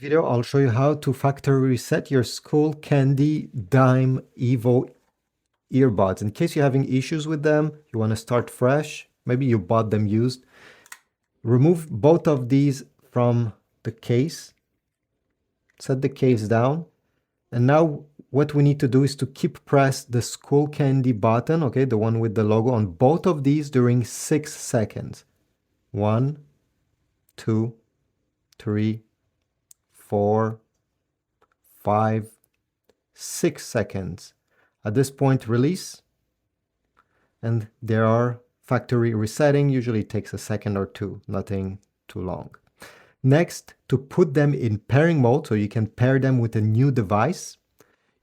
Video, I'll show you how to factory reset your Skullcandy Dime Evo earbuds. In case you're having issues with them, you want to start fresh, maybe you bought them used, remove both of these from the case, set the case down, and now what we need to do is to keep press the Skullcandy button, okay, the one with the logo, on both of these during 6 seconds. 1, 2, 3, 4, 5, 6 seconds. At this point, release, and there are factory resetting. Usually takes a second or two, nothing too long. Next, to put them in pairing mode, so you can pair them with a new device,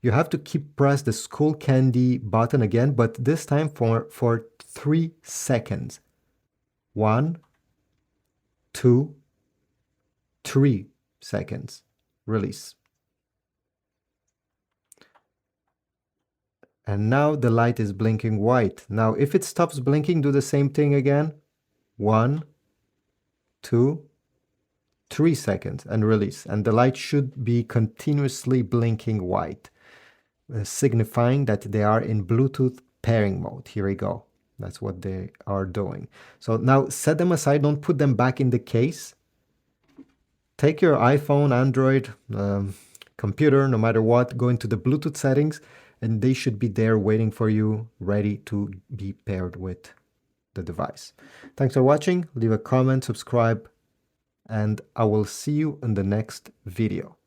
you have to keep press the Skullcandy button again, but this time for 3 seconds. 1, 2, 3 seconds. Release. And now the light is blinking white. Now, if it stops blinking, do the same thing again. 1, 2, 3 seconds and release. And the light should be continuously blinking white, signifying that they are in Bluetooth pairing mode. Here we go. That's what they are doing. So now set them aside. Don't put them back in the case. Take your iPhone, Android, computer, no matter what, go into the Bluetooth settings, and they should be there waiting for you, ready to be paired with the device. Thanks for watching. Leave a comment, subscribe, and I will see you in the next video.